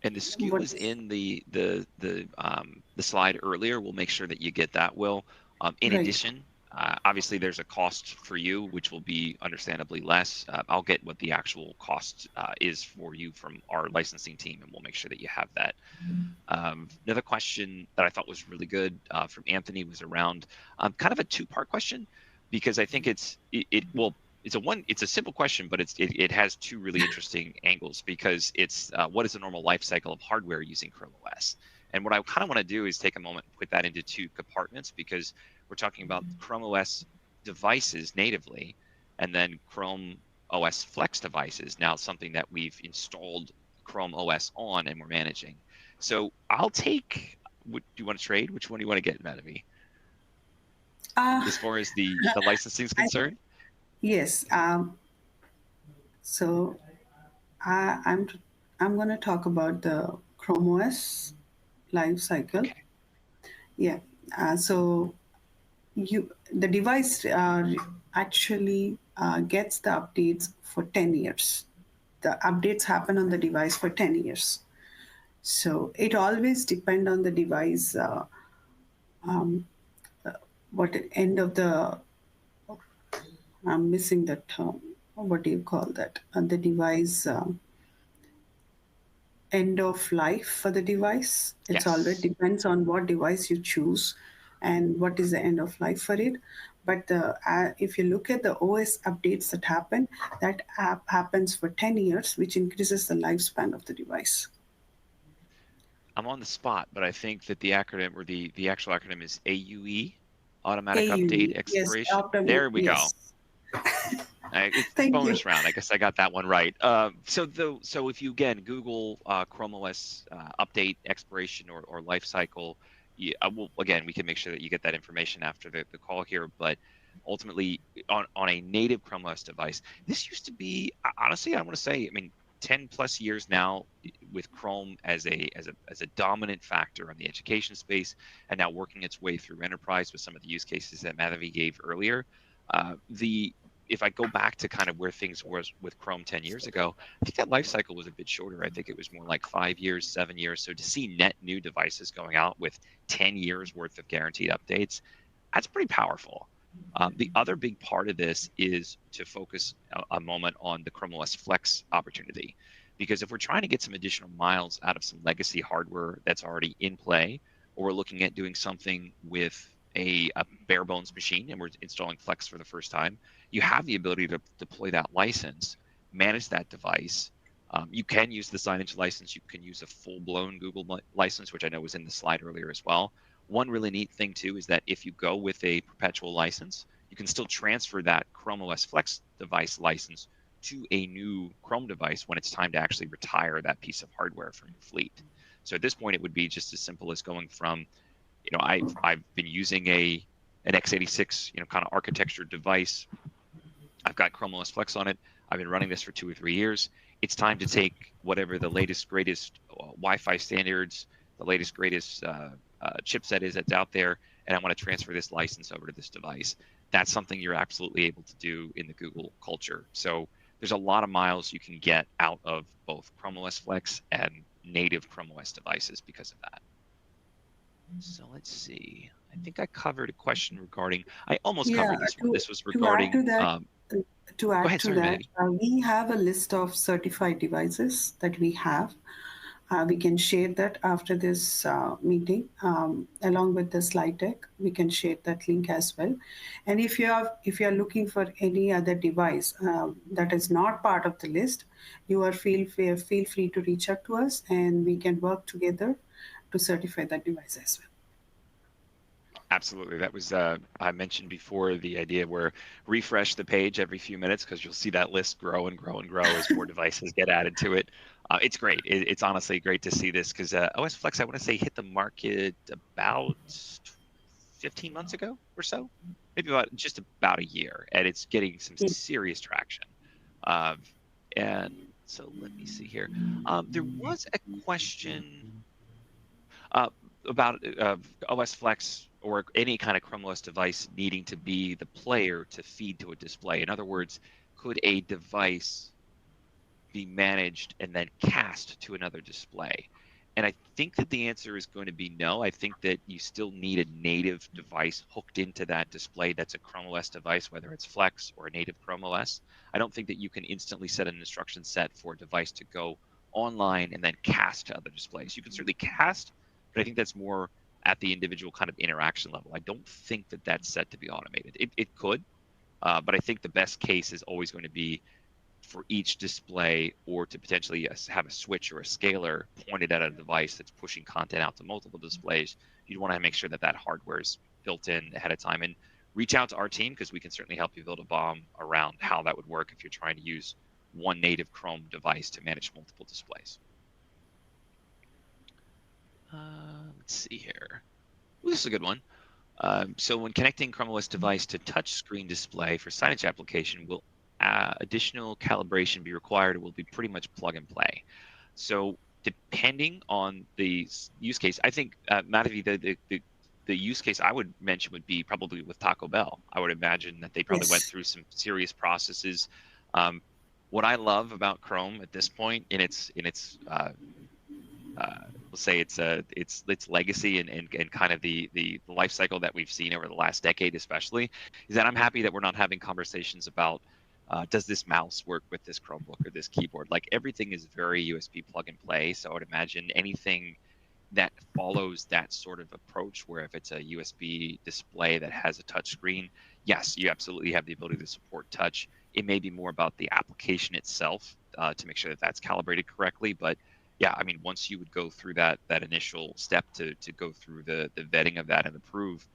And the SKU what was in the slide earlier. We'll make sure that you get that, Will. In right. addition, obviously there's a cost for you, which will be understandably less. I'll get what the actual cost is for you from our licensing team, and we'll make sure that you have that. Another question that I thought was really good from Anthony was around kind of a two-part question, because I think it's a simple question, but it has two really interesting angles, because it's what is the normal life cycle of hardware using ChromeOS? And what I kind of want to do is take a moment and put that into two compartments, because we're talking about ChromeOS devices natively, and then Chrome OS Flex devices, now something that we've installed Chrome OS on and we're managing. So I'll take. Do you want to trade? Which one do you want to get, Madhavi? Uh, As far as the licensing is I, concerned. yes. So I, I'm I'm going to talk about the Chrome OS life cycle. Okay. Yeah. So the device actually gets the updates for 10 years. The updates happen on the device for 10 years. So it always depend on the device. What end of the I'm missing the term. What do you call that? The device end of life for the device. It's always Yes. depends on what device you choose and what is the end of life for it. But if you look at the OS updates that happen, that app happens for 10 years, which increases the lifespan of the device. I'm on the spot, but I think that the acronym or the actual acronym is AUE, automatic update AUE, yes, expiration. optimum, There we go. yes. It's Thank you. bonus round. I guess I got that one right. So if you again Google Chrome OS update expiration or life cycle, again we can make sure that you get that information after the call here. But ultimately, on a native Chrome OS device, this used to be honestly I want to say I mean 10 plus years now with Chrome as a dominant factor on the education space, and now working its way through enterprise with some of the use cases that Madhavi gave earlier. The If I go back to kind of where things was with Chrome 10 years ago, I think that life cycle was a bit shorter. I think it was more like 5 years, 7 years. So to see net new devices going out with 10 years worth of guaranteed updates, that's pretty powerful. The other big part of this is to focus a moment on the Chrome OS Flex opportunity. Because if we're trying to get some additional miles out of some legacy hardware that's already in play, or we're looking at doing something with a bare bones machine and we're installing Flex for the first time, you have the ability to deploy that license, manage that device. You can use the Signage license. You can use a full-blown Google license, which I know was in the slide earlier as well. One really neat thing too is that if you go with a perpetual license, you can still transfer that Chrome OS Flex device license to a new Chrome device when it's time to actually retire that piece of hardware from your fleet. So at this point, it would be just as simple as going from, I've been using an x86, kind of architecture device. I've got Chrome OS Flex on it. I've been running this for 2 or 3 years. It's time to take whatever the latest, greatest Wi-Fi standards, the latest, greatest chipset is that's out there, and I want to transfer this license over to this device. That's something you're absolutely able to do in the Google culture. So there's a lot of miles you can get out of both Chrome OS Flex and native Chrome OS devices because of that. So let's see. I think I covered a question regarding. I almost Yeah, covered this one. This was to add regarding. to that, uh, Go ahead. Sorry, Madhavi. we have a list of certified devices that we have. We can share that after this meeting, along with the slide deck. We can share that link as well. And if you are looking for any other device that is not part of the list, you are feel free to reach out to us, and we can work together to certify that device as well. Absolutely. That was I mentioned before the idea where refresh the page every few minutes because you'll see that list grow and grow and grow as more devices get added to it. It's great. It's honestly great to see this because OS Flex, I want to say, hit the market about 15 months ago or so, maybe about a year, and it's getting some serious traction. Uh, and so let me see here. There was a question uh, about OS Flex or any kind of Chrome OS device needing to be the player to feed to a display. In other words, could a device be managed and then cast to another display? And I think that the answer is going to be no. I think that you still need a native device hooked into that display that's a Chrome OS device, whether it's Flex or a native Chrome OS. I don't think that you can instantly set an instruction set for a device to go online and then cast to other displays. You can certainly cast, but I think that's more at the individual kind of interaction level. I don't think that that's set to be automated. It could, but I think the best case is always going to be for each display or to potentially have a switch or a scaler pointed at a device that's pushing content out to multiple displays. You'd want to make sure that that hardware is built in ahead of time, and reach out to our team because we can certainly help you build a BOM around how that would work if you're trying to use one native Chrome device to manage multiple displays. Let's see here. Ooh, this is a good one. So when connecting Chrome OS device to touchscreen display for signage application, will additional calibration be required? It will be pretty much plug and play. So depending on the use case, I think Madhavi, the use case I would mention would be probably with Taco Bell. I would imagine that they probably went Yes. through some serious processes. What I love about Chrome at this point in its say it's legacy and kind of the life cycle that we've seen over the last decade, especially, is that I'm happy that we're not having conversations about does this mouse work with this Chromebook or this keyboard? Like everything is very USB plug and play. So I would imagine anything that follows that sort of approach, where if it's a USB display that has a touch screen, yes, you absolutely have the ability to support touch. It may be more about the application itself to make sure that that's calibrated correctly. But yeah, I mean, once you would go through that initial step to go through the vetting of that and approve,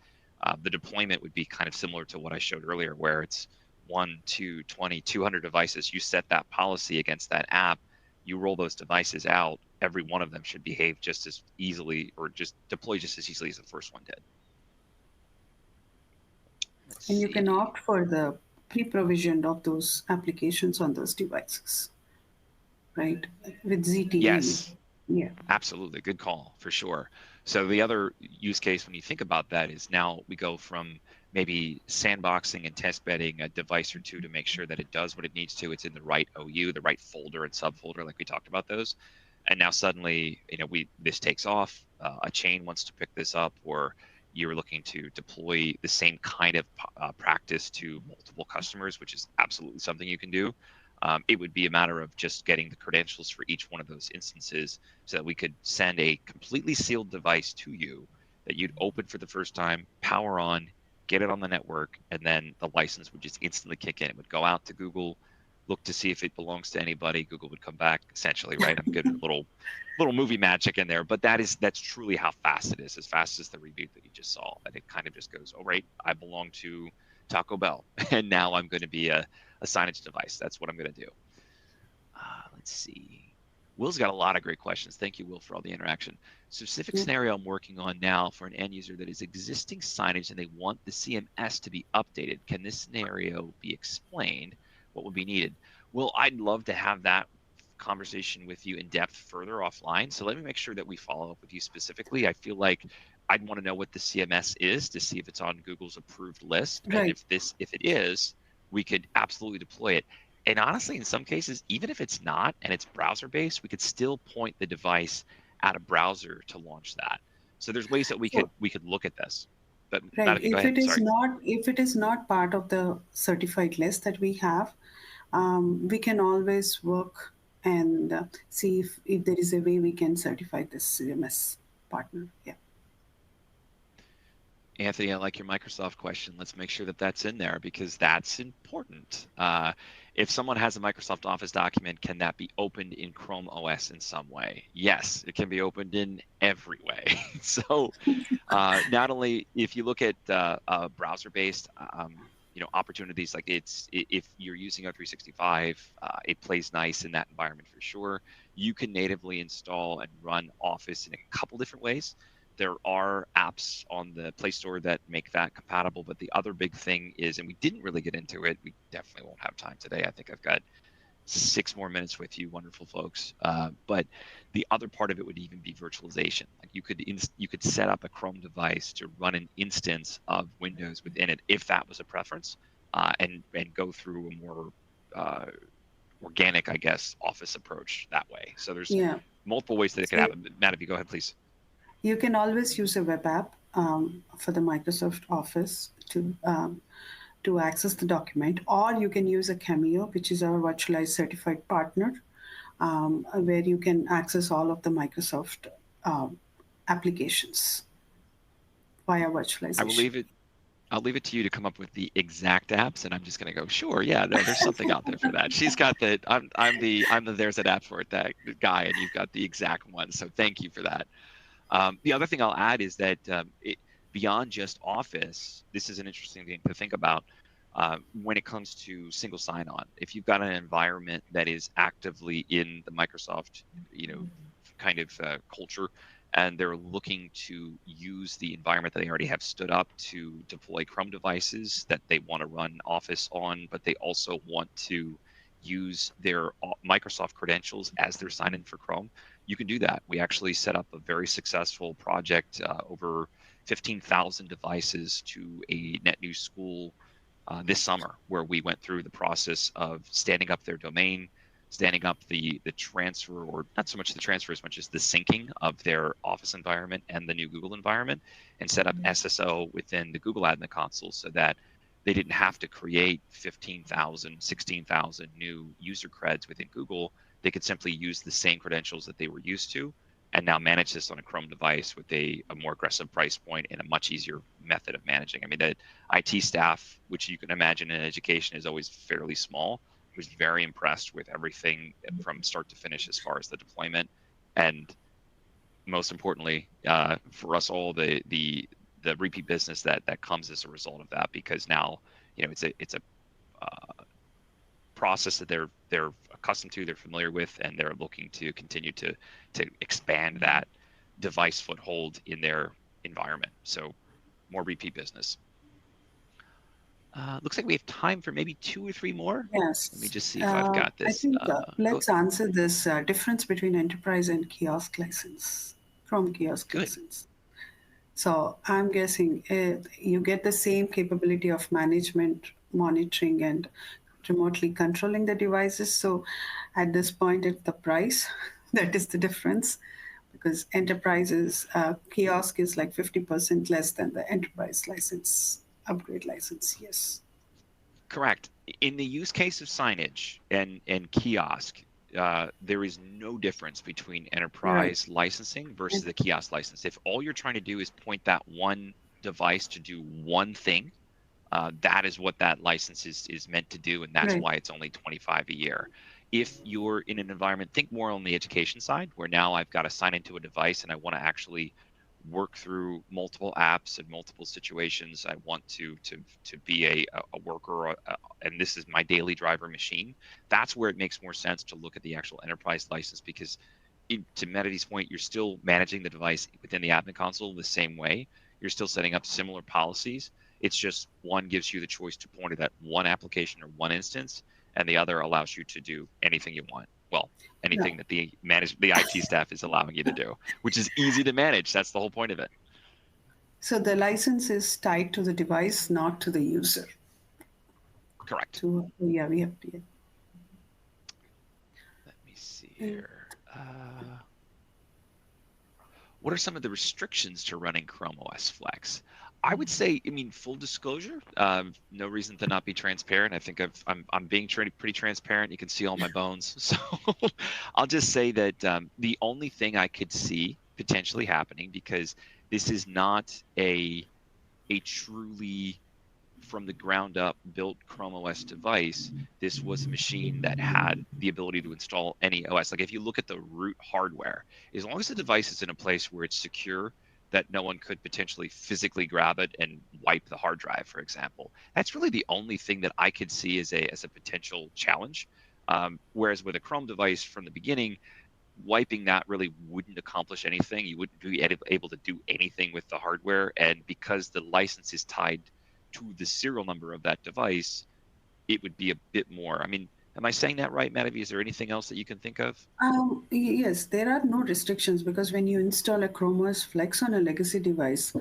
the deployment would be kind of similar to what I showed earlier, where it's 1, 2, 20, 200 devices. You set that policy against that app, you roll those devices out, every one of them should behave just as easily or just deploy just as easily as the first one did. Let's And you can see. opt for the pre-provisioned of those applications on those devices, right? With ZTE. Yes, Yeah. absolutely. Good call for sure. So the other use case when you think about that is now we go from maybe sandboxing and test bedding a device or two to make sure that it does what it needs to. It's in the right OU, the right folder and subfolder, like we talked about those. And now suddenly, this takes off. A chain wants to pick this up, or you're looking to deploy the same kind of practice to multiple customers, which is absolutely something you can do. It would be a matter of just getting the credentials for each one of those instances so that we could send a completely sealed device to you that you'd open for the first time, power on, get it on the network, and then the license would just instantly kick in. It would go out to Google, look to see if it belongs to anybody. Google would come back, essentially, right? I'm giving a little movie magic in there, but that's truly how fast it is, as fast as the reboot that you just saw. That it kind of just goes, oh, right, I belong to Taco Bell, and now I'm going to be a signage device. That's what I'm going to do. Let's see. Will's got a lot of great questions. Thank you, Will, for all the interaction. Specific Yeah. scenario I'm working on now for an end user that is existing signage and they want the CMS to be updated. Can this scenario be explained? What would be needed? Well, I'd love to have that conversation with you in depth further offline. So let me make sure that we follow up with you specifically. I feel like I'd want to know what the CMS is to see if it's on Google's approved list. And Right. if it is, we could absolutely deploy it. And honestly, in some cases, even if it's not and it's browser based, we could still point the device at a browser to launch that. So there's ways that So, we could look at this. But right. Madhavi, go ahead. Sorry. If it is not part of the certified list that we have, we can always work and see if there is a way we can certify this CMS partner. Yeah. Anthony, I like your Microsoft question. Let's make sure that that's in there because that's important. If someone has a Microsoft Office document, can that be opened in Chrome OS in some way? Yes, it can be opened in every way. So, not only if you look at browser-based, opportunities, like if you're using O365, it plays nice in that environment for sure. You can natively install and run Office in a couple different ways. There are apps on the Play Store that make that compatible, but the other big thing is, and we didn't really get into it, we definitely won't have time today. I think I've got 6 more minutes with you, wonderful folks. But the other part of it would even be virtualization. Like you could set up a Chrome device to run an instance of Windows within it, if that was a preference, and go through a more uh, organic, I guess, Office approach that way. So there's Yeah. multiple ways that it could So happen. Matt, if you go ahead, please. you can always use a web app for the Microsoft Office to access the document, or you can use a Cameo, which is our virtualized certified partner, where you can access all of the Microsoft um, applications via I will virtualization. leave it. I'll leave it to you to come up with the exact apps, and I'm just going to go. Sure, yeah, no, there's something out there for that. She's got the. I'm the there's an app for it that guy, and you've got the exact one. So thank you for that. The other thing I'll add is that beyond just Office, this is an interesting thing to think about when it comes to single sign-on. If you've got an environment that is actively in the Microsoft, kind of culture, and they're looking to use the environment that they already have stood up to deploy Chrome devices that they want to run Office on, but they also want to use their Microsoft credentials as their sign-in for Chrome, you can do that. We actually set up a very successful project, over 15,000 devices to a net new school this summer, where we went through the process of standing up their domain, standing up the transfer, or not so much the transfer as much as the syncing of their Office environment and the new Google environment, and set up SSO within the Google admin console so that they didn't have to create 15,000, 16,000 new user creds within Google. They could simply use the same credentials that they were used to and now manage this on a Chrome device with a more aggressive price point and a much easier method of managing. I mean, the IT staff, which you can imagine in education is always fairly small, was very impressed with everything from start to finish as far as the deployment. And most importantly, for us all, the repeat business that comes as a result of that, because now it's a process that they're accustomed to, they're familiar with, and they're looking to continue to expand that device foothold in their environment. So more repeat business. Looks like we have time for maybe 2 or 3 more. Let me Yes. just see if I've got I this. think Go. let's answer this difference between enterprise and kiosk license, Chrome kiosk Good. license. So I'm guessing you get the same capability of management, monitoring, and remotely controlling the devices. So at this point, it's the price that is the difference, because enterprises kiosk is like 50% less than the enterprise license, upgrade license. Yes. Correct. In the use case of signage and kiosk, there is no difference between Right. enterprise licensing versus And- the kiosk license. If all you're trying to do is point that one device to do one thing, that is what that license is meant to do, and that's Right. why it's only 25 a year. If you're in an environment, think more on the education side, where now I've got to sign into a device and I want to actually work through multiple apps and multiple situations. I want to be a worker, and this is my daily driver machine. That's where it makes more sense to look at the actual enterprise license, because to Medity's point, you're still managing the device within the admin console the same way. You're still setting up similar policies. It's just one gives you the choice to point it at one application or one instance, and the other allows you to do anything you want. Well, Yeah. anything that the IT staff is allowing you to do, which is easy to manage. That's the whole point of it. So the license is tied to the device, not to the user. Correct. To yeah, we have to. Let me see Yeah. here. What are some of the restrictions to running ChromeOS Flex? I would say, I mean, full disclosure, no reason to not be transparent. I think I'm being pretty transparent. You can see all my bones. So I'll just say that the only thing I could see potentially happening, because this is not a truly from the ground up built Chrome OS device. This was a machine that had the ability to install any OS. Like if you look at the root hardware, as long as the device is in a place where it's secure, that no one could potentially physically grab it and wipe the hard drive, for example. That's really the only thing that I could see as a potential challenge. Whereas with a Chrome device from the beginning, wiping that really wouldn't accomplish anything. You wouldn't be able to do anything with the hardware. And because the license is tied to the serial number of that device, it would be a bit more. I mean, am I saying that right, Matavi? Is there anything else that you can think of? Yes, there are no restrictions, because when you install a Chrome OS Flex on a legacy device,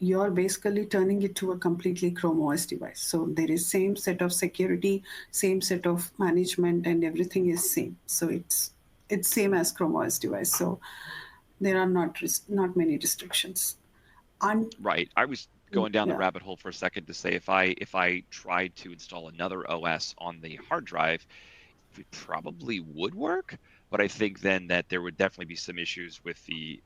you're basically turning it to a completely Chrome OS device. So there is same set of security, same set of management, and everything is same. So it's same as Chrome OS device. So there are not many restrictions. And Right. I was going down the yeah, rabbit hole for a second to say if I tried to install another OS on the hard drive, it probably would work. But I think then that there would definitely be some issues with the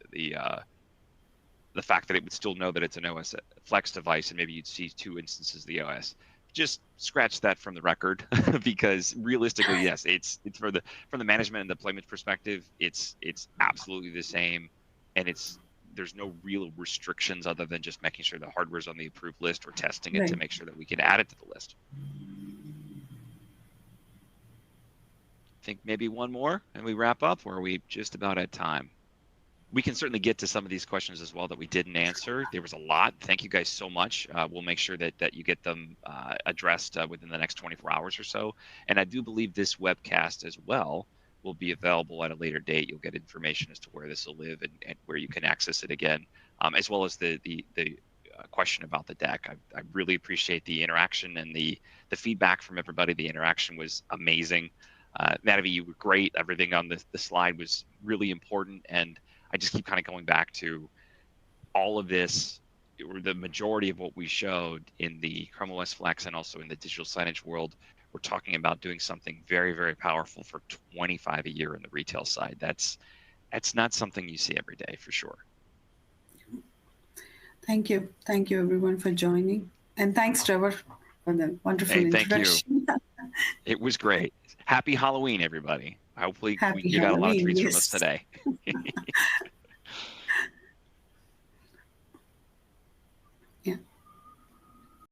fact that it would still know that it's an OS Flex device, and maybe you'd see 2 instances of the OS. Just scratch that from the record, because realistically, yes, it's for the from the management and deployment perspective, it's absolutely the same, and there's no real restrictions other than just making sure the hardware's on the approved list or testing it to right. make sure that we can add it to the list. Think maybe one more and we wrap up, or are we just about at time? We can certainly get to some of these questions as well that we didn't answer. There was a lot. Thank you guys so much. We'll make sure that you get them addressed within the next 24 hours or so. And I do believe this webcast as well will be available at a later date. You'll get information as to where this will live and where you can access it again, as well as the question about the deck. I really appreciate the interaction and the feedback from everybody. The interaction was amazing. Madhavi, you were great. Everything on the slide was really important. And I just keep kind of going back to all of this, or the majority of what we showed in the ChromeOS Flex and also in the digital signage world. We're talking about doing something very, very powerful for 25 a year in the retail side. That's not something you see every day for sure. Thank you. Thank you, everyone, for joining. And thanks, Trevor, for the wonderful Hey, thank you. introduction. It was great. Happy Halloween, everybody. Hopefully Happy you got a lot of Halloween. treats from us Yes. today.